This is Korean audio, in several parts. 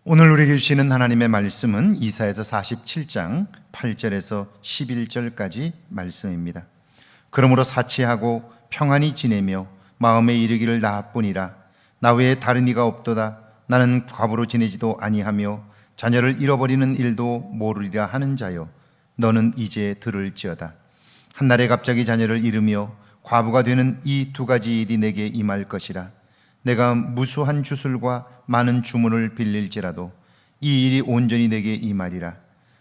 오늘 우리에게 주시는 하나님의 말씀은 이사야서 47장 8절에서 11절까지 말씀입니다. 그러므로 사치하고 평안히 지내며 마음에 이르기를 나뿐이라. 나 외에 다른 이가 없도다. 나는 과부로 지내지도 아니하며 자녀를 잃어버리는 일도 모르리라 하는 자여, 너는 이제 들을지어다. 한날에 갑자기 자녀를 잃으며 과부가 되는 이 두 가지 일이 내게 임할 것이라. 내가 무수한 주술과 많은 주문을 빌릴지라도 이 일이 온전히 내게 임하리라.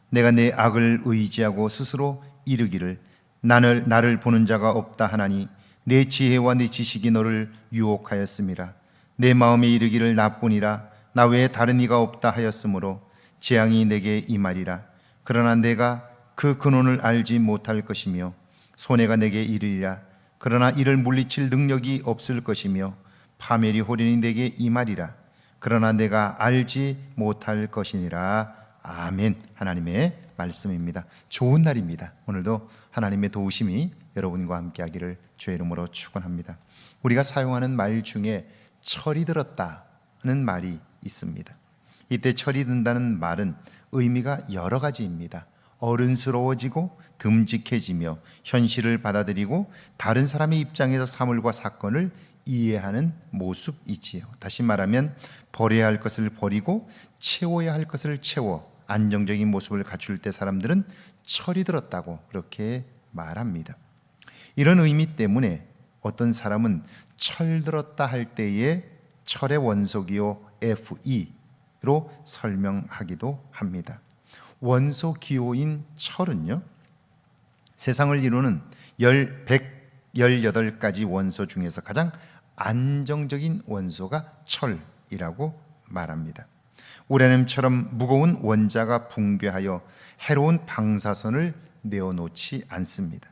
내가 내 악을 의지하고 스스로 이르기를 나를 보는 자가 없다 하나니 내 지혜와 내 지식이 너를 유혹하였음이라. 내 마음에 이르기를 나뿐이라. 나 외에 다른 이가 없다 하였으므로 재앙이 내게 임하리라. 그러나 내가 그 근원을 알지 못할 것이며 손해가 내게 이르리라. 그러나 이를 물리칠 능력이 없을 것이며 파멸이 호련히 내게 임하리라. 그러나 내가 알지 못할 것이니라. 아멘. 하나님의 말씀입니다. 좋은 날입니다. 오늘도 하나님의 도우심이 여러분과 함께하기를 주의 이름으로 축원합니다. 우리가 사용하는 말 중에 철이 들었다는 말이 있습니다. 이때 철이 든다는 말은 의미가 여러 가지입니다. 어른스러워지고 듬직해지며 현실을 받아들이고 다른 사람의 입장에서 사물과 사건을 이해하는 모습이지요. 다시 말하면 버려야 할 것을 버리고 채워야 할 것을 채워 안정적인 모습을 갖출 때 사람들은 철이 들었다고 그렇게 말합니다. 이런 의미 때문에 어떤 사람은 철 들었다 할 때에 철의 원소기호 Fe로 설명하기도 합니다. 원소 기호인 철은요, 세상을 이루는 118가지 원소 중에서 가장 안정적인 원소가 철이라고 말합니다. 우라늄처럼 무거운 원자가 붕괴하여 해로운 방사선을 내어놓지 않습니다.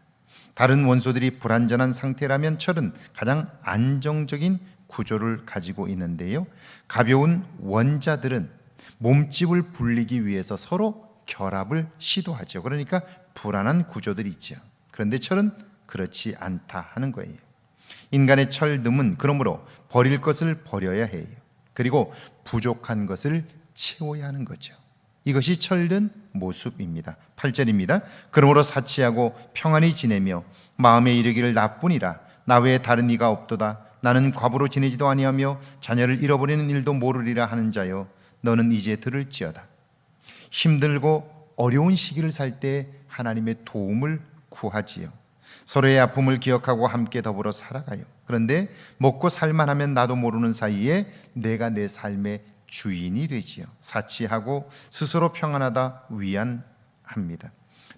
다른 원소들이 불완전한 상태라면 철은 가장 안정적인 구조를 가지고 있는데요, 가벼운 원자들은 몸집을 불리기 위해서 서로 결합을 시도하죠. 그러니까 불안한 구조들이 있죠. 그런데 철은 그렇지 않다 하는 거예요. 인간의 철듦은 그러므로 버릴 것을 버려야 해요. 그리고 부족한 것을 채워야 하는 거죠. 이것이 철든 모습입니다. 8절입니다. 그러므로 사치하고 평안히 지내며 마음에 이르기를 나뿐이라. 나 외에 다른 이가 없도다. 나는 과부로 지내지도 아니하며 자녀를 잃어버리는 일도 모르리라 하는 자여, 너는 이제 들을지어다. 힘들고 어려운 시기를 살 때 하나님의 도움을 구하지요. 서로의 아픔을 기억하고 함께 더불어 살아가요. 그런데 먹고 살만하면 나도 모르는 사이에 내가 내 삶의 주인이 되지요. 사치하고 스스로 평안하다 위안합니다.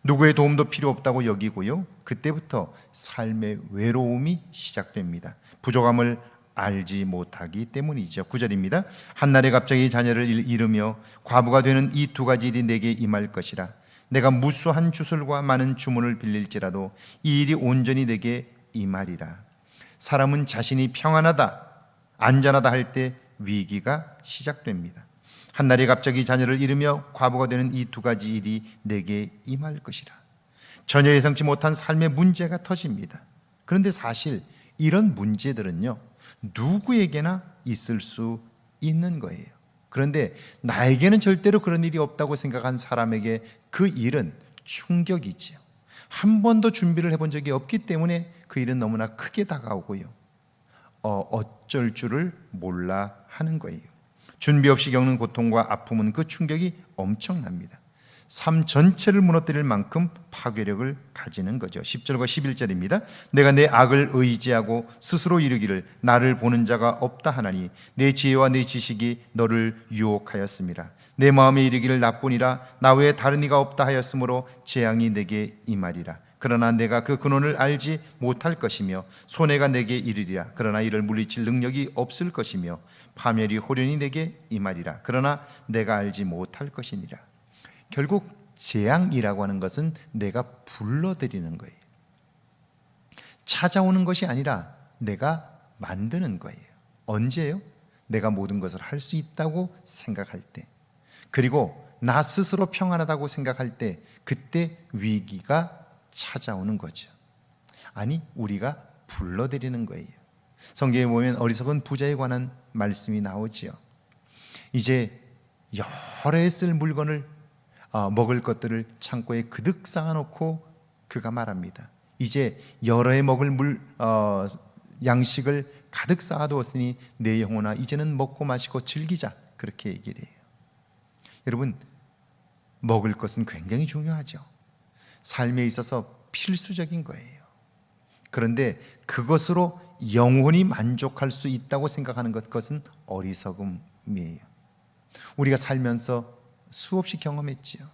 누구의 도움도 필요 없다고 여기고요, 그때부터 삶의 외로움이 시작됩니다. 부족함을 알지 못하기 때문이죠. 9절입니다. 한날에 갑자기 자녀를 잃으며 과부가 되는 이 두 가지 일이 내게 임할 것이라. 내가 무수한 주술과 많은 주문을 빌릴지라도 이 일이 온전히 내게 임하리라. 사람은 자신이 평안하다, 안전하다 할 때 위기가 시작됩니다. 한날에 갑자기 자녀를 잃으며 과부가 되는 이 두 가지 일이 내게 임할 것이라. 전혀 예상치 못한 삶의 문제가 터집니다. 그런데 사실 이런 문제들은요, 누구에게나 있을 수 있는 거예요. 그런데 나에게는 절대로 그런 일이 없다고 생각한 사람에게 그 일은 충격이지요. 한 번도 준비를 해본 적이 없기 때문에 그 일은 너무나 크게 다가오고요, 어쩔 줄을 몰라 하는 거예요. 준비 없이 겪는 고통과 아픔은 그 충격이 엄청납니다. 삶 전체를 무너뜨릴 만큼 파괴력을 가지는 거죠. 10절과 11절입니다. 내가 내 악을 의지하고 스스로 이르기를 나를 보는 자가 없다 하나니 내 지혜와 내 지식이 너를 유혹하였음이라. 내 마음에 이르기를 나뿐이라. 나 외에 다른 이가 없다 하였으므로 재앙이 내게 임하리라. 그러나 내가 그 근원을 알지 못할 것이며 손해가 내게 이르리라. 그러나 이를 물리칠 능력이 없을 것이며 파멸이 호련히 내게 임하리라. 그러나 내가 알지 못할 것이니라. 결국 재앙이라고 하는 것은 내가 불러들이는 거예요. 찾아오는 것이 아니라 내가 만드는 거예요. 언제요? 내가 모든 것을 할 수 있다고 생각할 때, 그리고 나 스스로 평안하다고 생각할 때, 그때 위기가 찾아오는 거죠. 아니, 우리가 불러들이는 거예요. 성경에 보면 어리석은 부자에 관한 말씀이 나오지요. 이제 여러 해 쓸 물건을 먹을 것들을 창고에 그득 쌓아놓고 그가 말합니다. 이제 여러 해 먹을 양식을 가득 쌓아두었으니 내 영혼아 이제는 먹고 마시고 즐기자, 그렇게 얘기를 해요. 여러분, 먹을 것은 굉장히 중요하죠. 삶에 있어서 필수적인 거예요. 그런데 그것으로 영혼이 만족할 수 있다고 생각하는 그것은 어리석음이에요. 우리가 살면서 수없이 경험했지요.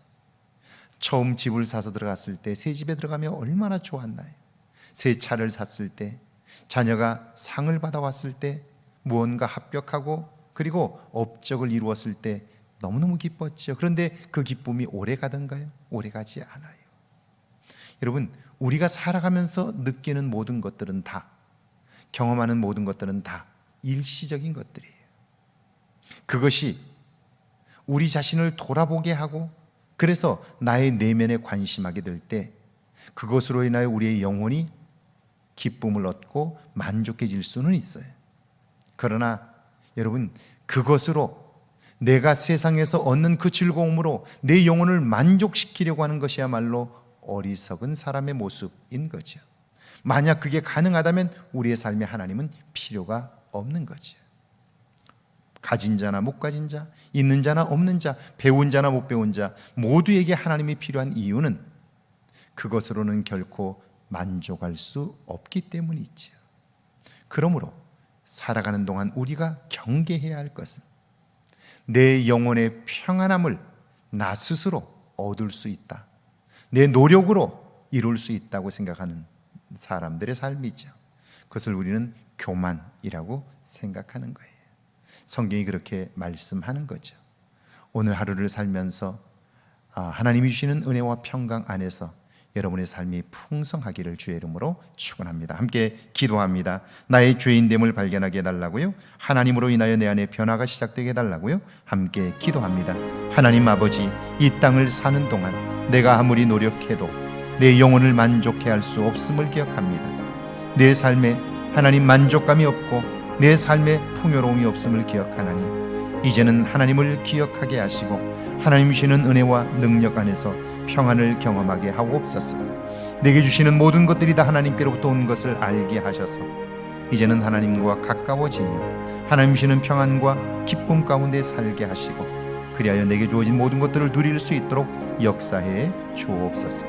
처음 집을 사서 들어갔을 때, 새 집에 들어가면 얼마나 좋았나요? 새 차를 샀을 때, 자녀가 상을 받아왔을 때, 무언가 합격하고 그리고 업적을 이루었을 때 너무너무 기뻤죠. 그런데 그 기쁨이 오래 가던가요? 오래 가지 않아요. 여러분, 우리가 살아가면서 느끼는 모든 것들은 다, 경험하는 모든 것들은 다 일시적인 것들이에요. 그것이 우리 자신을 돌아보게 하고, 그래서 나의 내면에 관심하게 될 때 그것으로 인하여 우리의 영혼이 기쁨을 얻고 만족해질 수는 있어요. 그러나 여러분, 그것으로 내가 세상에서 얻는 그 즐거움으로 내 영혼을 만족시키려고 하는 것이야말로 어리석은 사람의 모습인 거죠. 만약 그게 가능하다면 우리의 삶에 하나님은 필요가 없는 거죠. 가진 자나 못 가진 자, 있는 자나 없는 자, 배운 자나 못 배운 자, 모두에게 하나님이 필요한 이유는 그것으로는 결코 만족할 수 없기 때문이죠. 그러므로 살아가는 동안 우리가 경계해야 할 것은 내 영혼의 평안함을 나 스스로 얻을 수 있다, 내 노력으로 이룰 수 있다고 생각하는 사람들의 삶이죠. 그것을 우리는 교만이라고 생각하는 거예요. 성경이 그렇게 말씀하는 거죠. 오늘 하루를 살면서 하나님이 주시는 은혜와 평강 안에서 여러분의 삶이 풍성하기를 주의 이름으로 축원합니다. 함께 기도합니다. 나의 죄인됨을 발견하게 해달라고요. 하나님으로 인하여 내 안에 변화가 시작되게 해달라고요. 함께 기도합니다. 하나님 아버지, 이 땅을 사는 동안 내가 아무리 노력해도 내 영혼을 만족해 할 수 없음을 기억합니다. 내 삶에 하나님 만족감이 없고 내 삶에 풍요로움이 없음을 기억하나니 이제는 하나님을 기억하게 하시고 하나님 주시는 은혜와 능력 안에서 평안을 경험하게 하옵소서. 내게 주시는 모든 것들이 다 하나님께로부터 온 것을 알게 하셔서 이제는 하나님과 가까워지며 하나님 주시는 평안과 기쁨 가운데 살게 하시고 그리하여 내게 주어진 모든 것들을 누릴 수 있도록 역사해 주옵소서.